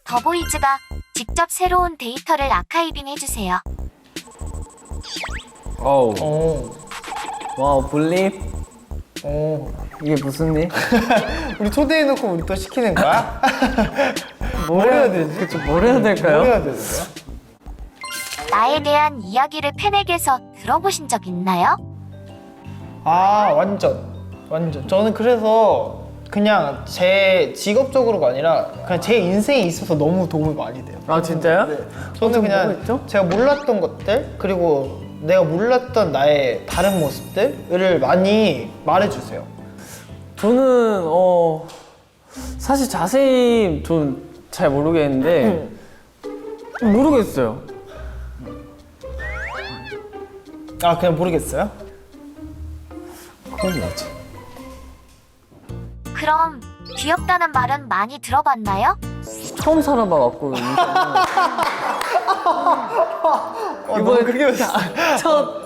더보이즈가 직접 새로운 데이터를 아카이빙 해주세요. 어우. 오. 와우, 블립. 오. 이게 무슨 일? 우리 초대해놓고 우리 또 시키는 거야? 뭘 해야 되지? 그쵸, 뭘 해야 될까요? 뭘 해야 되는 거야? 나에 대한 이야기를 팬에게서 들어보신 적 있나요? 아, 완전. 저는 그래서 그냥 제 직업적으로가 아니라 그냥 제 인생에 있어서 너무 도움이 많이 돼요. 아, 진짜요? 네. 저는 뭐가 그냥 있죠? 제가 몰랐던 것들 그리고 내가 몰랐던 나의 다른 모습들을 많이 말해주세요. 저는 사실 자세히 좀 잘 모르겠는데 모르겠어요. 아, 그냥 모르겠어요? 그건 뭐지? 그럼 귀엽다는 말은 많이 들어봤나요? 처음 살아봐갖고 너무 그게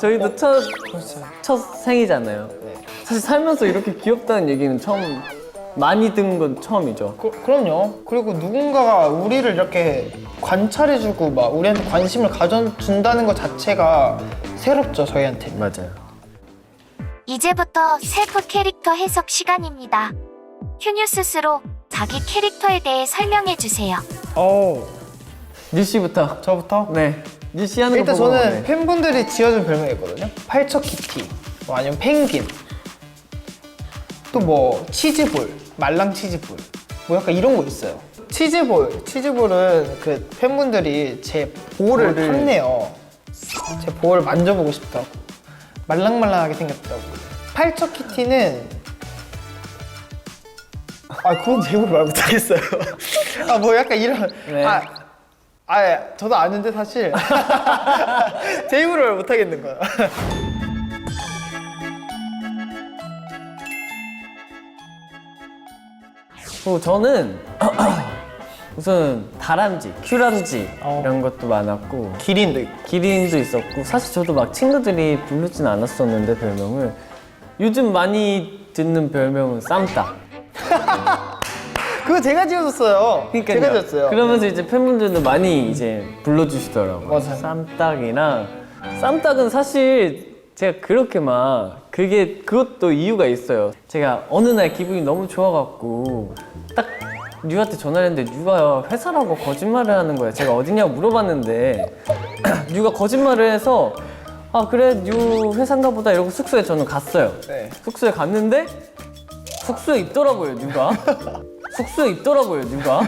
저희도 첫 생이잖아요. 사실 살면서 이렇게 귀엽다는 얘기는 처음 많이 듣는 건 처음이죠. 그럼요. 그리고 누군가가 우리를 이렇게 관찰해주고 막 우리한테 관심을 가져준다는 것 자체가 새롭죠, 저희한테. 맞아요. 이제부터 셀프 캐릭터 해석 시간입니다. 큐뉴 스스로 자기 캐릭터에 대해 설명해주세요. 뉴 씨부터. 저부터? 네. 뉴 씨 하는 일단 거 보고. 저는 네. 팬분들이 지어준 별명이 있거든요. 팔척키티, 뭐 아니면 펭귄, 또 뭐 치즈볼, 말랑 치즈볼, 뭐 약간 이런 거 있어요. 치즈볼은 그 팬분들이 제 볼을 볼을- 탐내요. 제 볼을 만져보고 싶다고, 말랑말랑하게 생겼다고. 팔척키티는 그건 제 입으로 말 못하겠어요. 뭐 약간 이런. 네. 저도 아는데 사실 제 입으로 말 못하겠는 거야. 저는 우선 다람쥐, 큐람쥐 이런 것도 많았고 기린도 있고. 기린도 있었고 사실 저도 막 친구들이 부르진 않았었는데 별명을 요즘 많이 듣는 별명은 쌈딱. 그거 제가 지어줬어요. 그러니까요. 제가 지었어요. 그러면서 이제 팬분들도 많이 이제 불러주시더라고요. 맞아요. 쌈딱이랑 쌈딱은 사실 제가 그렇게 막 그것도 이유가 있어요. 제가 어느 날 기분이 너무 좋아갖고 딱 뉴한테 전화를 했는데 뉴가 회사라고 거짓말을 하는 거예요. 제가 어디냐고 물어봤는데 뉴가 거짓말을 해서 아 그래 뉴 회사인가 보다 이러고 숙소에 저는 갔어요. 네. 숙소에 갔는데 숙소에 있더라고요 뉴가. 숙소에 있더라고요 뉴가.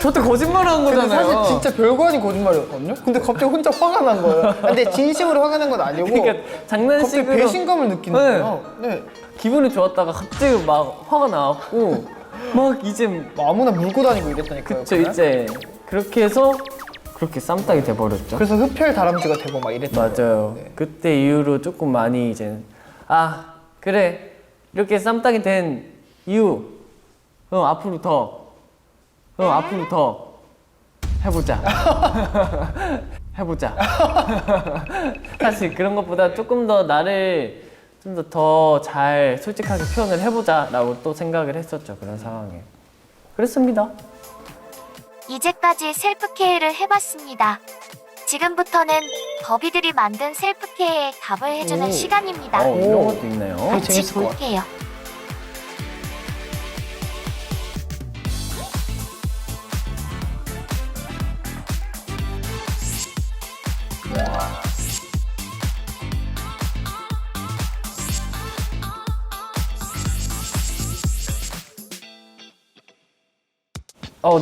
저한테 거짓말을 한 근데 거잖아요. 사실 진짜 별거 아닌 거짓말이었거든요. 근데 갑자기 혼자 화가 난 거예요. 근데 진심으로 화가 난 건 아니고 그러니까 갑자기 장난식으로 배신감을 느끼는 네. 거예요. 네. 기분이 좋았다가 갑자기 막 화가 나왔고 막 이제 뭐 아무나 물고 다니고 이랬다니까요. 저 그날? 이제 그렇게 해서 그렇게 쌈딱이 돼버렸죠. 그래서 흡혈 다람쥐가 되고 막 이랬던 거예요. 맞아요. 네. 그때 이후로 조금 많이 이제 아 그래 이렇게 쌈딱이 된 이유 앞으로 더 해보자. 해보자. 사실 그런 것보다 조금 더 나를 좀 더 잘 솔직하게 표현을 해보자라고 또 생각을 했었죠. 그런 상황에. 그랬습니다. 이제까지 셀프 케어를 해봤습니다. 지금부터는 버비들이 만든 셀프 케어에 답을 해주는 오. 시간입니다. 이런 것도 있네요. 같이 재밌을 것 같아. 볼게요.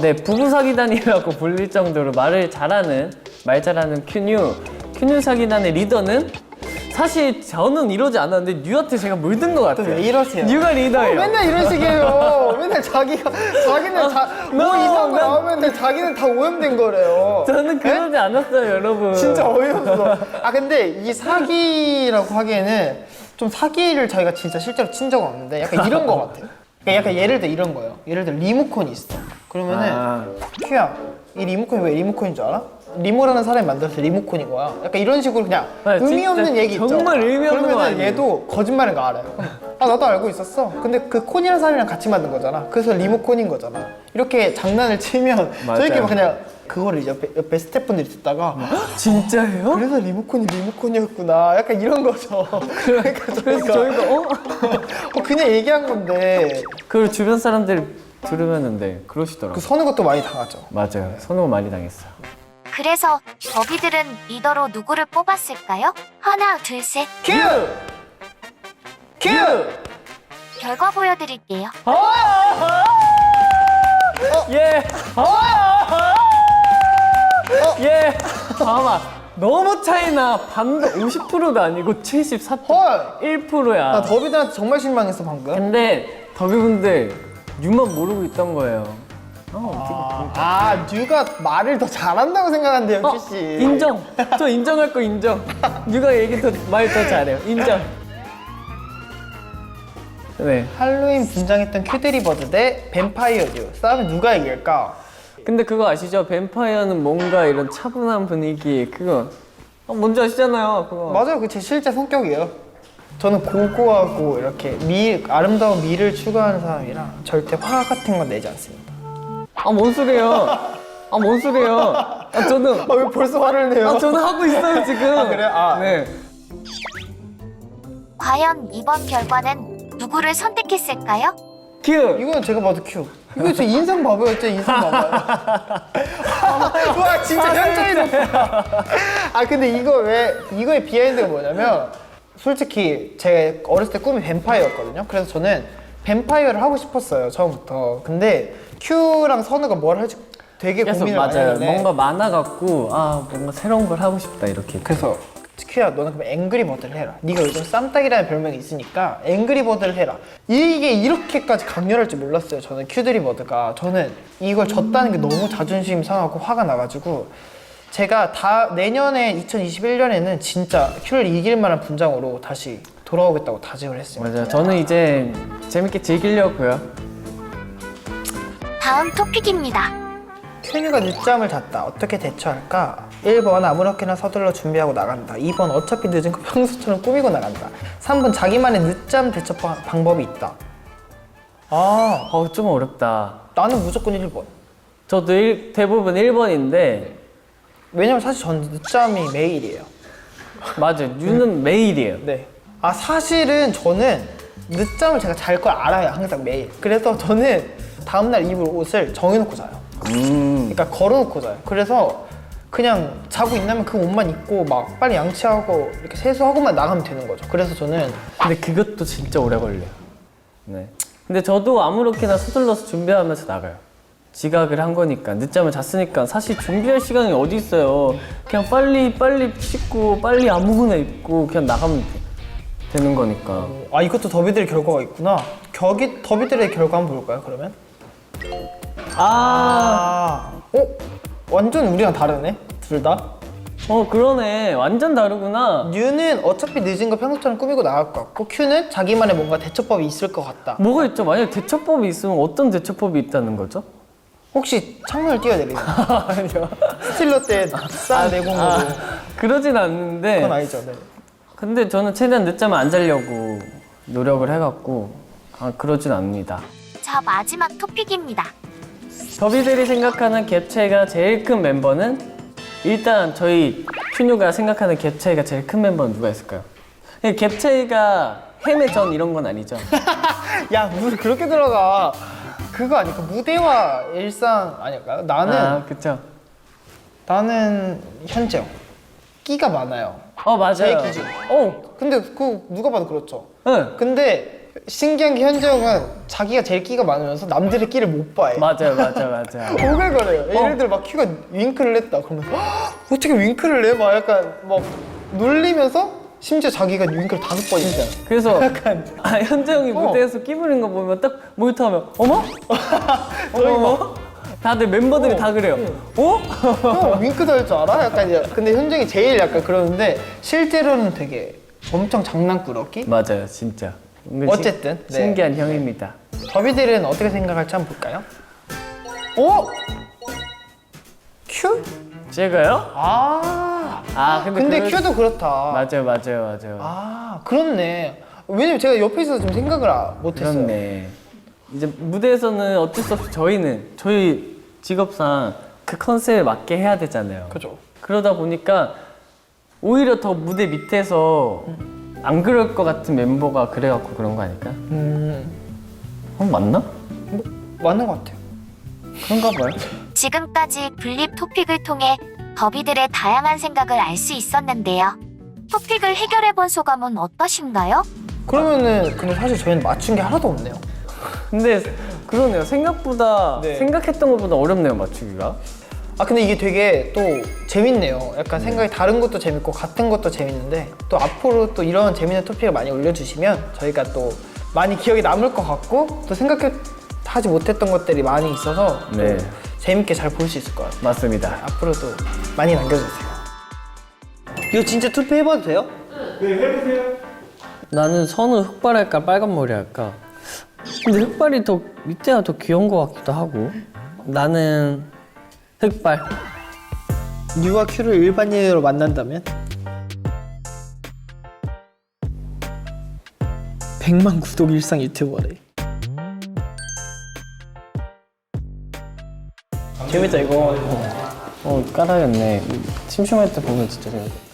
네, 부부 사기단이라고 불릴 정도로 말 잘하는 큐뉴 사기단의 리더는 사실 저는 이러지 않았는데 뉴한테 제가 물든 것 같아요. 왜 이러세요? 뉴가 리더예요. 맨날 이런 식이에요. 맨날 자기는 뭐 이상한 거 나오면 자기는 다 오염된 거래요. 저는 그러지 않았어요, 여러분. 진짜 어이없어. 근데 이 사기라고 하기에는 좀 사기를 저희가 진짜 실제로 친 적은 없는데 약간 이런 거 같아요. 그러니까 약간 예를 들어 이런 거예요. 예를 들어 리모컨이 있어. 그러면은 큐야, 이 리모컨이 왜 리모컨인 줄 알아? 리모라는 사람이 만들어서 리모콘인 거야. 약간 이런 식으로 그냥 아, 의미 진짜 없는 얘기 있죠. 정말 의미 없는 거 그러면 아니에요? 얘도 거짓말인 거 알아요. 아 나도 알고 있었어. 근데 그 콘이라는 사람이랑 같이 만든 거잖아. 그래서 리모콘인 거잖아. 이렇게 장난을 치면 맞아요. 저희끼리 막 그냥 그거를 옆에 스태프분들이 듣다가 진짜예요? 그래서 리모콘이 리모콘이었구나. 약간 이런 거죠. 그러니까 그래서 저희가 그냥 얘기한 건데 그 주변 사람들이 들으면은 네 그러시더라고요. 그 서는 것도 많이 당하죠. 맞아요. 선호 많이 당했어요. 그래서 더비들은 리더로 누구를 뽑았을까요? 하나, 둘, 셋. 큐! 큐! 결과 보여드릴게요. 예. 예. 잠깐만. 너무 차이나. 반도 50%도 아니고 74.1%야. 나 더비들한테 정말 실망했어 방금. 근데 더비분들 유만 모르고 있던 거예요. 뉴가 말을 더 잘한다고 생각한대요, 어, 큐씨. 인정. 저 인정할 거 인정. 유가 얘기 말 더 잘해요. 인정. 네. 할로윈 분장했던 큐드리버드 대 뱀파이어 듀. 싸우면 누가 이길까? 근데 그거 아시죠? 뱀파이어는 뭔가 이런 차분한 분위기 그거 뭔지 아시잖아요. 그거. 맞아요, 그 제 실제 성격이에요. 저는 고고하고 이렇게 아름다운 미를 추구하는 사람이라 절대 화 같은 건 내지 않습니다. 뭔 소리예요? 뭔 소리예요? 저는 왜 벌써 화를 내요? 저는 하고 있어요 지금. 그래? 네. 과연 이번 결과는 누구를 선택했을까요? 큐. 이건 제가 봐도 큐. 이거 제 인상 바보였죠, 인상 바보요. 와, 진짜 현저히 높아. 근데 이거의 비하인드가 뭐냐면, 솔직히 제 어렸을 때 꿈이 뱀파이어였거든요. 그래서 저는 뱀파이어를 하고 싶었어요, 처음부터. 근데 큐랑 선우가 뭘 할지 되게 계속 고민을 많이 맞아요. 했는데. 뭔가 많아갖고 뭔가 새로운 걸 하고 싶다 이렇게. 그래서 큐야, 너는 그럼 앵그리버드를 해라. 네가 요즘 쌈딱이라는 별명이 있으니까 앵그리버드를 해라. 이게 이렇게까지 강렬할 줄 몰랐어요. 저는 큐드리버드가. 저는 이걸 졌다는 게 너무 자존심 상하고 화가 나가지고 제가 내년에 2021년에는 진짜 큐를 이길 만한 분장으로 다시 돌아오겠다고 다짐을 했습니다. 맞아요. 저는 이제 재밌게 즐기려고요. 다음 토픽입니다. 큐가 늦잠을 잤다. 어떻게 대처할까? 1번 아무렇게나 서둘러 준비하고 나간다. 2번 어차피 늦은 거 평소처럼 꾸미고 나간다. 3번 자기만의 늦잠 대처 방법이 있다. 좀 어렵다. 나는 무조건 1번. 저도 대부분 1번인데 왜냐면 사실 전 늦잠이 매일이에요. 맞아요. 유는 매일이에요. 네. 사실은 저는 늦잠을 제가 잘 걸 알아요. 항상 매일. 그래서 저는 다음날 입을 옷을 정해놓고 자요. 그러니까 걸어놓고 자요. 그래서 그냥 자고 있나면 그 옷만 입고 막 빨리 양치하고 이렇게 세수하고만 나가면 되는 거죠. 그래서 저는 근데 그것도 진짜 오래 걸려요. 네. 근데 저도 아무렇게나 서둘러서 준비하면서 나가요. 지각을 한 거니까 늦잠을 잤으니까 사실 준비할 시간이 어디 있어요. 그냥 빨리 씻고 빨리 아무거나 입고 그냥 나가면 되는 거니까. 이것도 더비들의 결과가 있구나. 더비들의 결과 한번 볼까요? 그러면? 완전 우리랑 다르네. 둘 다. 그러네. 완전 다르구나. 뉴는 어차피 늦은 거 평소처럼 꾸미고 나갈 것 같고 큐는 자기만의 뭔가 대처법이 있을 것 같다. 뭐가 있죠? 만약 대처법이 있으면 어떤 대처법이 있다는 거죠? 혹시 창문을 뛰어내리나요? 아니요. 스틸러 때 싼 내공으로. 그러진 않는데. 그건 아니죠. 네. 근데 저는 최대한 늦잠을 안 자려고 노력을 해갖고 그러진 않습니다. 자, 마지막 토픽입니다. 더비들이 생각하는 갭 차이가 제일 큰 멤버는 일단 저희 큐뉴가 생각하는 갭 차이가 제일 큰 멤버는 누가 있을까요? 갭 차이가 햄의 전 이런 건 아니죠? 야, 물 그렇게 들어가. 그거 아닐까? 무대와 일상 아닐까요? 그쵸. 나는 현재형. 끼가 많아요. 맞아요. 제 기준. 근데 그 누가 봐도 그렇죠. 응. 근데 신기한 게 현재형은 자기가 제일 끼가 많으면서 남들의 끼를 못 봐해. 맞아요. 오글거려요. 예를 들어 막 큐가 윙크를 했다. 그러면 어떻게 윙크를 내? 막 약간 막 놀리면서 심지어 자기가 윙크를 5번 했잖아. 그래서 약간 현재 형이 무대에서 끼 부리는 거 보면 딱 모니터하면 어머? 어머? 다들 멤버들이 다 그래요. 형 윙크도 할 줄 알아? 약간 근데 현정이 제일 약간 그러는데 실제로는 되게 엄청 장난꾸러기? 맞아요, 진짜. 어쨌든 네. 신기한 형입니다. 더비들은 어떻게 생각할지 한번 볼까요? 큐? 제가요? 근데 그럴- 큐도 그렇다. 맞아요. 아, 그렇네. 왜냐면 제가 옆에 있어서 좀 생각을 못했어요. 그렇네. 이제 무대에서는 어쩔 수 없이 저희 직업상 그 컨셉에 맞게 해야 되잖아요. 그죠. 그러다 보니까 오히려 더 무대 밑에서 안 그럴 것 같은 멤버가 그래갖고 그런 거 아닐까? 맞나? 맞는 것 같아요. 그런가 봐요. 지금까지 분립 토픽을 통해 더비들의 다양한 생각을 알 수 있었는데요. 토픽을 해결해본 소감은 어떠신가요? 그러면은 근데 사실 저희는 맞춘 게 하나도 없네요. 근데 그러네요. 생각보다 네. 생각했던 것보다 어렵네요, 맞추기가. 아 근데 이게 되게 또 재밌네요. 약간 생각이 다른 것도 재밌고 같은 것도 재밌는데 또 앞으로 또 이런 재밌는 토픽을 많이 올려주시면 저희가 또 많이 기억에 남을 것 같고 또 생각하지 못했던 것들이 많이 있어서 또 네. 재밌게 잘 볼 수 있을 것 같아요. 맞습니다. 앞으로도 많이 남겨주세요. 이거 진짜 투표해봐도 돼요? 나는 선우 흑발 할까 빨간 머리 할까? 근데 흑발이 더 밑에가 더 귀여운 것 같기도 하고. 나는 흑발. 유와 큐를 일반인으로 만난다면? 100만 구독 일상 유튜버래. 재밌다 이거. 까다였네. 심심할 때 보면 진짜 재밌다.